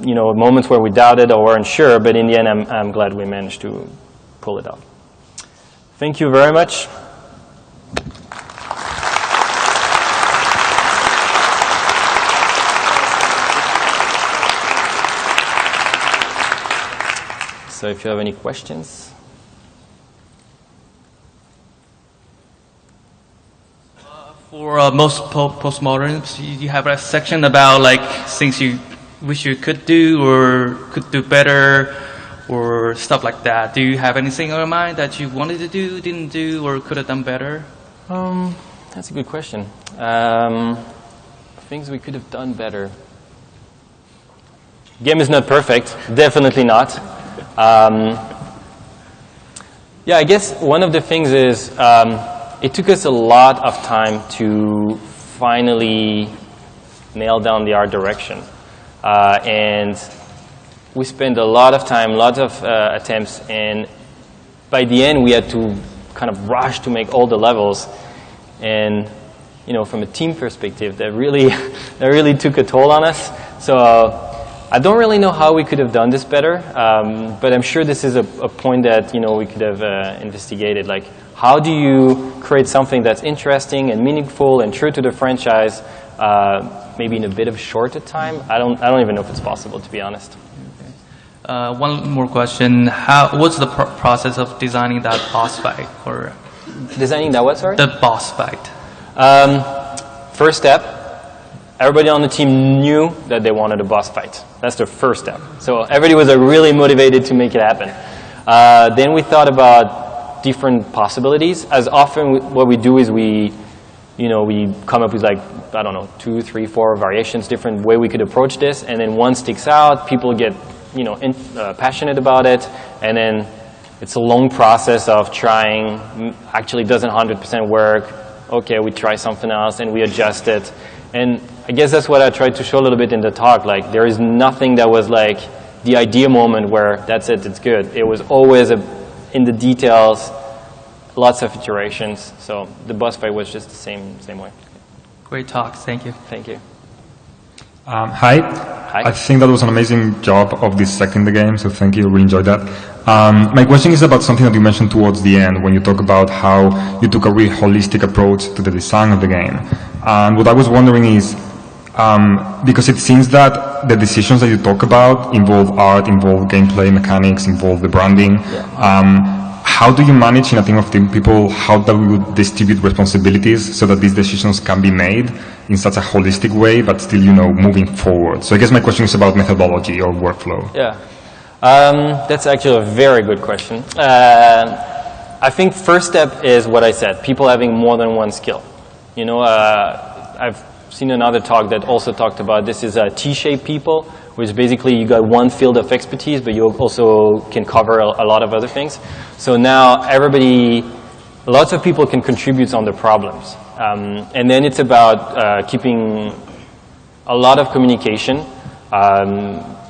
you know, moments where we doubted or weren't sure, but in the end, I'm glad we managed to pull it out. Thank you very much. So if you have any questions. For most postmoderns, you have a section about like things you wish you could do or could do better or stuff like that. Do you have anything on your mind that you wanted to do, didn't do, or could have done better? That's a good question. Things we could have done better. Game is not perfect, definitely not. Yeah, I guess one of the things is it took us a lot of time to finally nail down the art direction. And we spent a lot of time, lots of attempts, and by the end we had to kind of rush to make all the levels. And from a team perspective, that really took a toll on us. So I don't really know how we could have done this better, but I'm sure this is a point that we could have investigated. Like, how do you create something that's interesting and meaningful and true to the franchise, maybe in a bit of shorter time? I don't even know if it's possible, to be honest. One more question. What's the process of designing that boss fight? Or designing that what, sorry? The boss fight. First step, everybody on the team knew that they wanted a boss fight. That's the first step. So everybody was really motivated to make it happen. Then we thought about different possibilities. As often what we do is we come up with like, I don't know, 2, 3, 4 variations, different way we could approach this, and then one sticks out, people get passionate about it, and then it's a long process of trying, actually doesn't 100% work, okay, we try something else and we adjust it. And I guess that's what I tried to show a little bit in the talk, like there is nothing that was like the idea moment where that's it, it's good. It was always in the details, lots of iterations, so the boss fight was just the same way. Great talk, thank you. Thank you. Hi. I think that was an amazing job of dissecting the game, so thank you, really enjoyed that. My question is about something that you mentioned towards the end when you talk about how you took a really holistic approach to the design of the game. And what I was wondering is, because it seems that the decisions that you talk about involve art, involve gameplay mechanics, involve the branding. Yeah. How do you manage in a team of people, how do you distribute responsibilities so that these decisions can be made in such a holistic way, but still, moving forward? So I guess my question is about methodology or workflow. Yeah, that's actually a very good question. I think first step is what I said, people having more than one skill. I've seen another talk that also talked about this is T-shaped people, which basically you got one field of expertise, but you also can cover a lot of other things. So now lots of people can contribute on the problems. And then it's about keeping a lot of communication,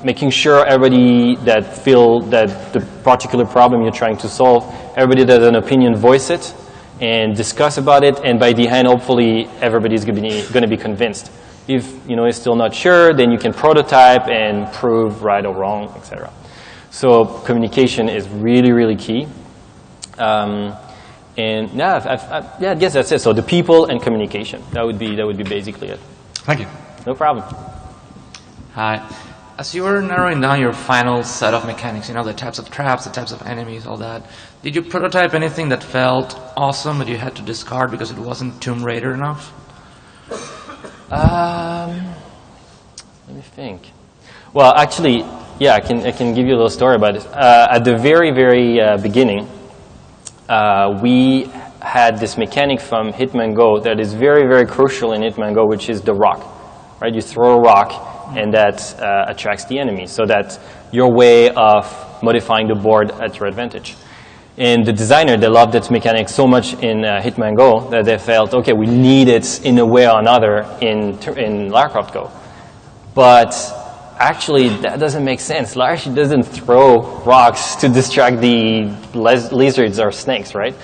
making sure everybody that feel that the particular problem you're trying to solve, everybody that has an opinion voice it and discuss about it, and by the end, hopefully, everybody's going to be convinced. If is still not sure, then you can prototype and prove right or wrong, etc. So communication is really, really key. And yeah, I guess that's it. So the people and communication. That would be basically it. Thank you. No problem. Hi. As you were narrowing down your final set of mechanics, the types of traps, the types of enemies, all that, did you prototype anything that felt awesome but you had to discard because it wasn't Tomb Raider enough? Let me think. Well, actually, yeah, I can give you a little story about it. At the very, very beginning, we had this mechanic from Hitman GO that is very, very crucial in Hitman GO, which is the rock. Right? You throw a rock, and that attracts the enemy. So that's your way of modifying the board at your advantage. And the designer, they loved that mechanic so much in Hitman GO that they felt, okay, we need it in a way or another in Lara Croft GO. But actually, that doesn't make sense. Lara, she doesn't throw rocks to distract the lizards or snakes, right?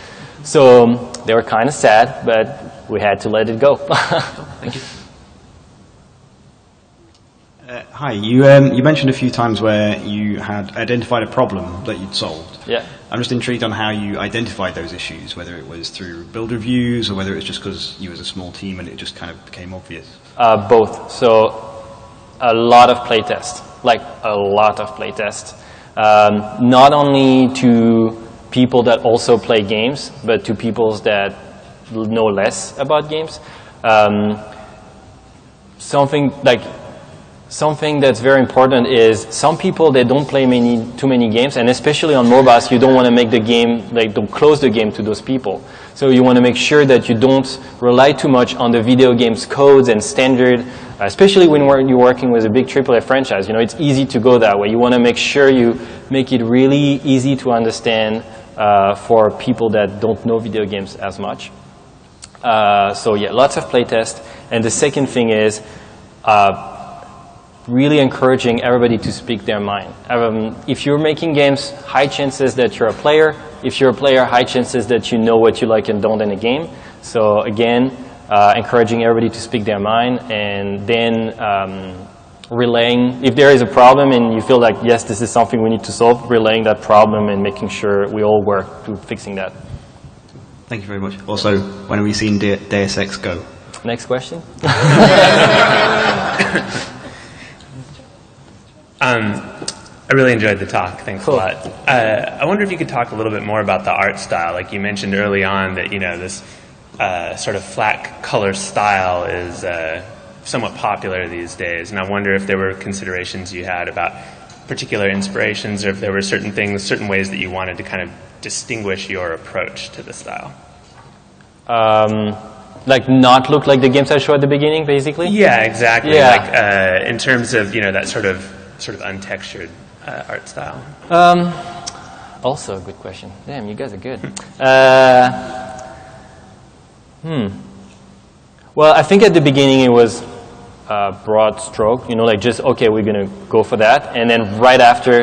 So they were kind of sad, but we had to let it go. Thank you. Hi, you mentioned a few times where you had identified a problem that you'd solved. Yeah. I'm just intrigued on how you identified those issues, whether it was through build reviews or whether it was just because you was a small team and it just kind of became obvious. Both. So a lot of playtest, like a lot of playtest. Not only to people that also play games, but to people that know less about games. Something that's very important is some people, they don't play too many games, and especially on mobiles, you don't want to make the game, don't close the game to those people. So you want to make sure that you don't rely too much on the video game's codes and standard, especially when you're working with a big AAA franchise. It's easy to go that way. You want to make sure you make it really easy to understand for people that don't know video games as much. So yeah, lots of playtest. And the second thing is, really encouraging everybody to speak their mind. If you're making games, high chances that you're a player. If you're a player, high chances that you know what you like and don't in a game. So again, encouraging everybody to speak their mind, and then relaying, if there is a problem and you feel like, yes, this is something we need to solve, relaying that problem and making sure we all work to fixing that. Thank you very much. Also, when are we seeing Deus Ex Go? Next question. I really enjoyed the talk. Thanks a lot. I wonder if you could talk a little bit more about the art style. Like you mentioned early on that, this sort of flat color style is somewhat popular these days. And I wonder if there were considerations you had about particular inspirations, or if there were certain things, certain ways that you wanted to kind of distinguish your approach to the style. Like not look like the games I showed at the beginning, basically? Yeah, exactly. Yeah. Like in terms of, that sort of untextured art style. Also a good question. Damn, you guys are good. Well, I think at the beginning it was broad stroke, like just, okay, we're going to go for that. And then right after,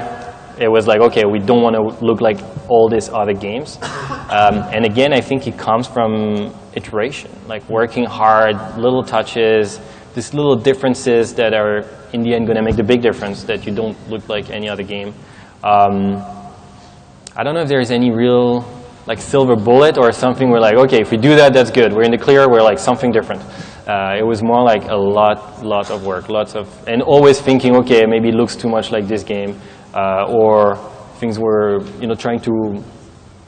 it was like, okay, we don't want to look like all these other games. And again, I think it comes from iteration, like working hard, little touches, these little differences that are in the end going to make the big difference, that you don't look like any other game. I don't know if there's any real like silver bullet or something where like, okay, if we do that, that's good. We're in the clear, we're like something different. It was more like a lot of work, and always thinking, okay, maybe it looks too much like this game, or things were, trying to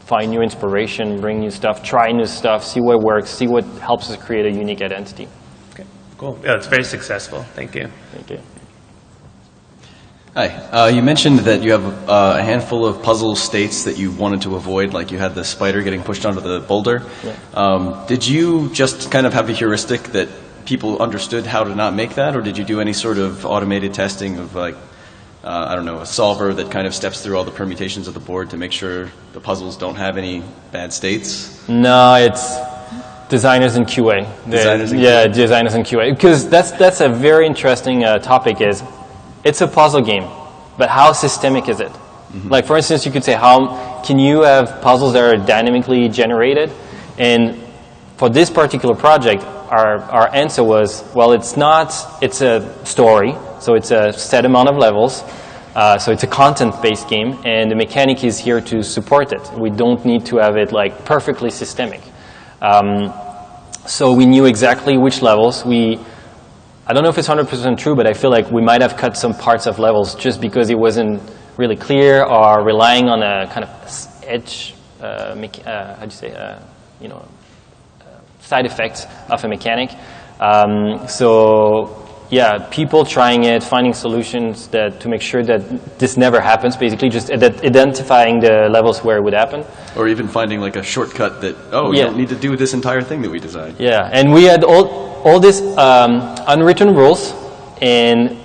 find new inspiration, bring new stuff, try new stuff, see what works, see what helps us create a unique identity. Okay, cool. Yeah, it's very successful. Thank you. Thank you. Hi. You mentioned that you have a handful of puzzle states that you wanted to avoid, like you had the spider getting pushed onto the boulder. Yeah. Did you just kind of have a heuristic that people understood how to not make that, or did you do any sort of automated testing of like, I don't know, a solver that kind of steps through all the permutations of the board to make sure the puzzles don't have any bad states? No, it's designers and QA. Designers and QA. Because that's a very interesting topic. It's a puzzle game, but how systemic is it? Mm-hmm. Like, for instance, you could say, how can you have puzzles that are dynamically generated? And for this particular project, our answer was, well, it's a story, so it's a set amount of levels, so it's a content-based game, and the mechanic is here to support it. We don't need to have it like perfectly systemic. So we knew exactly which levels. I don't know if it's 100% true, but I feel like we might have cut some parts of levels just because it wasn't really clear, or relying on a kind of edge, side effects of a mechanic. So yeah, people trying it, finding solutions to make sure that this never happens, basically just identifying the levels where it would happen. Or even finding like a shortcut that, you don't need to do this entire thing that we designed. Yeah, and we had all these unwritten rules, and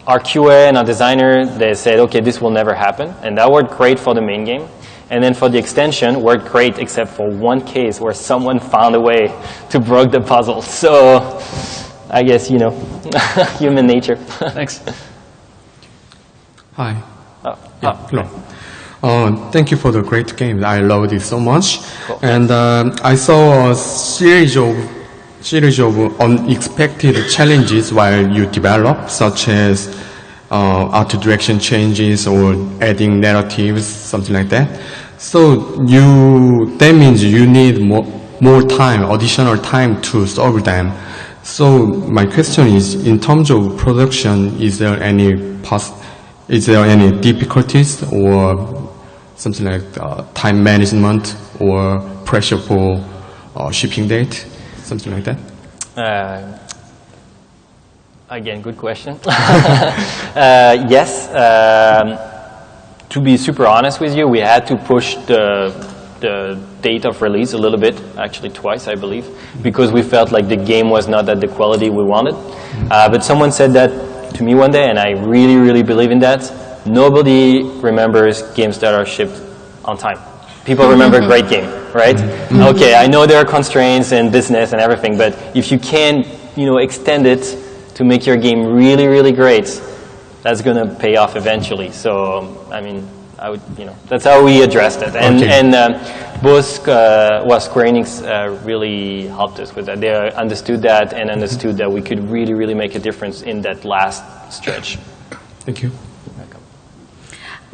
our QA and our designer, they said, okay, this will never happen, and that worked great for the main game. And then for the extension, worked great except for one case where someone found a way to break the puzzle. So I guess, human nature. Thanks. Hi. Hello. Thank you for the great game. I loved it so much. Cool. And I saw a series of unexpected challenges while you develop, such as art direction changes or adding narratives, something like that. So that means you need more time, additional time to solve them. So my question is, in terms of production, is there any difficulties or something like time management or pressure for shipping date, something like that? Again, good question. Yes. To be super honest with you, we had to push the date of release a little bit, actually twice, I believe, because we felt like the game was not at the quality we wanted. But someone said that to me one day, and I really, really believe in that. Nobody remembers games that are shipped on time. People remember a great game, right? Okay, I know there are constraints and business and everything, but if you can, extend it to make your game really, really great, that's going to pay off eventually. So, I mean, that's how we addressed it. And both Square Enix really helped us with that. They understood that and understood that we could really, really make a difference in that last stretch. Thank you.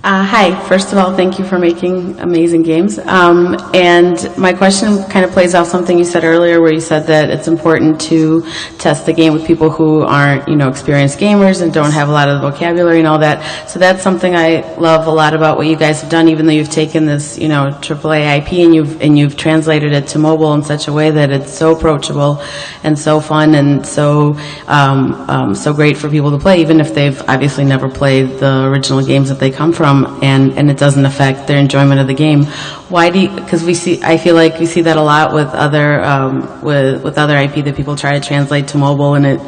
Hi, first of all, thank you for making amazing games. And my question kind of plays off something you said earlier where you said that it's important to test the game with people who aren't, experienced gamers and don't have a lot of the vocabulary and all that. So that's something I love a lot about what you guys have done, even though you've taken this, AAA IP and you've translated it to mobile in such a way that it's so approachable and so fun and so great for people to play, even if they've obviously never played the original games that they come from. And it doesn't affect their enjoyment of the game. Why do you? Because I feel like we see that a lot with other with other IP that people try to translate to mobile, and it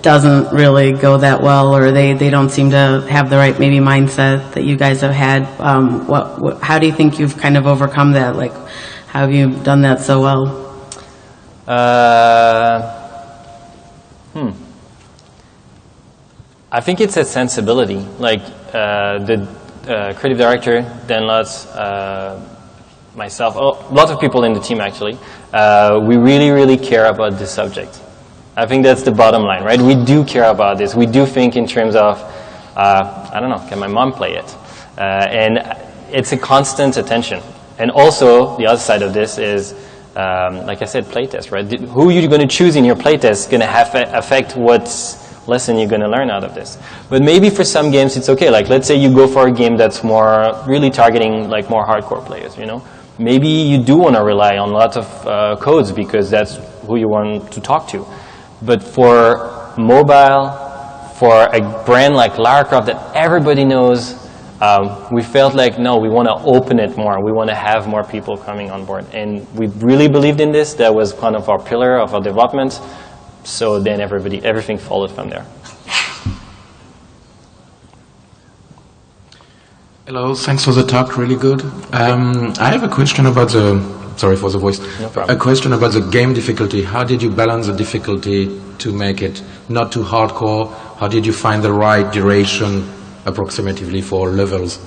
doesn't really go that well, or they don't seem to have the right maybe mindset that you guys have had. How do you think you've kind of overcome that? Like, how have you done that so well? I think it's a sensibility, like the creative director, Dan Lutz, myself, a lot of people in the team actually, we really, really care about this subject. I think that's the bottom line, right? We do care about this. We do think in terms of, I don't know, can my mom play it? And it's a constant attention. And also, the other side of this is, like I said, playtest, right? Who you're going to choose in your playtest is going to affect what's lesson you're going to learn out of this. But maybe for some games it's okay. Like let's say you go for a game that's more really targeting like more hardcore players, Maybe you do want to rely on lots of codes because that's who you want to talk to. But for mobile, for a brand like Lara Croft that everybody knows, we felt like, no, we want to open it more. We want to have more people coming on board. And we really believed in this. That was kind of our pillar of our development. So then everything followed from there. Hello, thanks for the talk, really good. I have a question about sorry for the voice. No problem. A question about the game difficulty. How did you balance the difficulty to make it not too hardcore? How did you find the right duration approximately for levels?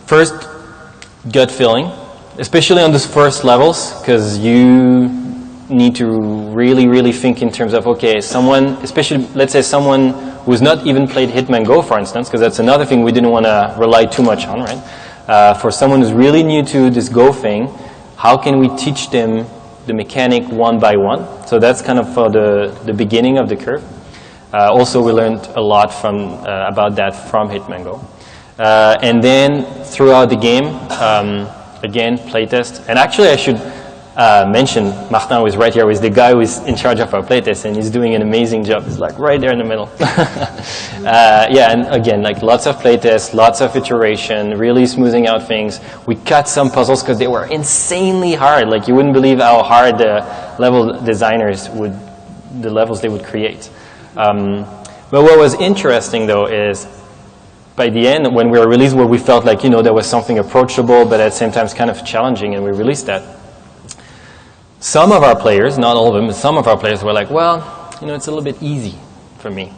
First, gut feeling, especially on those first levels, because you need to really, really think in terms of, okay, someone, especially, let's say someone who's not even played Hitman GO, for instance, because that's another thing we didn't want to rely too much on, right? For someone who's really new to this Go thing, how can we teach them the mechanic one by one? So that's kind of for the beginning of the curve. Also, we learned a lot about that from Hitman GO. And then throughout the game, again, playtest. And actually, I should mention, Martin was right here, was the guy who is in charge of our playtest, and he's doing an amazing job. He's like right there in the middle. Yeah, and again, like lots of playtests, lots of iteration, really smoothing out things. We cut some puzzles because they were insanely hard. Like you wouldn't believe how hard the level designers the levels they would create. But what was interesting though is, by the end, when we were released, where we felt like, there was something approachable, but at the same time kind of challenging, and we released that. Some of our players, not all of them, but some of our players were like, well, it's a little bit easy for me.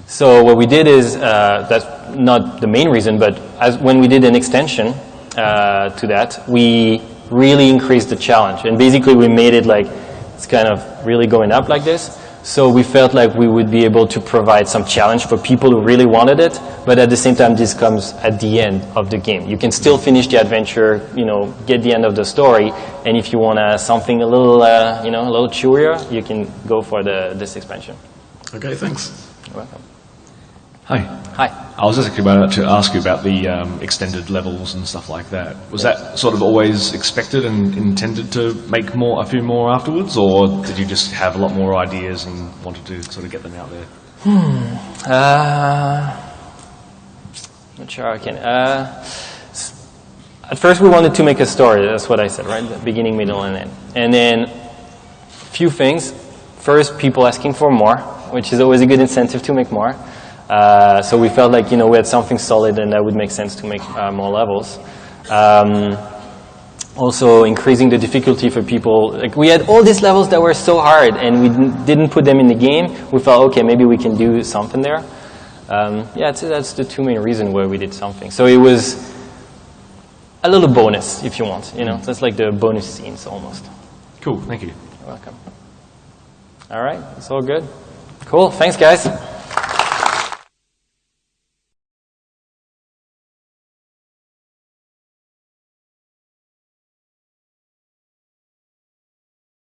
So what we did is, that's not the main reason, but when we did an extension to that, we really increased the challenge. And basically we made it like, it's kind of really going up like this. So we felt like we would be able to provide some challenge for people who really wanted it, but at the same time this comes at the end of the game. You can still finish the adventure, get the end of the story, and if you want something a little, a little chewier, you can go for this expansion. Okay, thanks. You're welcome. Hi. Hi. I was just about to ask you about the extended levels and stuff like that. Was that sort of always expected and intended to make a few more afterwards, or did you just have a lot more ideas and wanted to sort of get them out there? Not sure I can. At first we wanted to make a story, that's what I said, right? The beginning, middle, and end. And then a few things. First, people asking for more, which is always a good incentive to make more. So we felt like, we had something solid and that would make sense to make more levels. Also increasing the difficulty for people. Like we had all these levels that were so hard and we didn't put them in the game. We felt, okay, maybe we can do something there. Yeah, that's the two main reasons why we did something. So it was a little bonus, if you want, you know. So it's like the bonus scenes almost. Cool, thank you. You're welcome. All right, it's all good. Cool, thanks guys.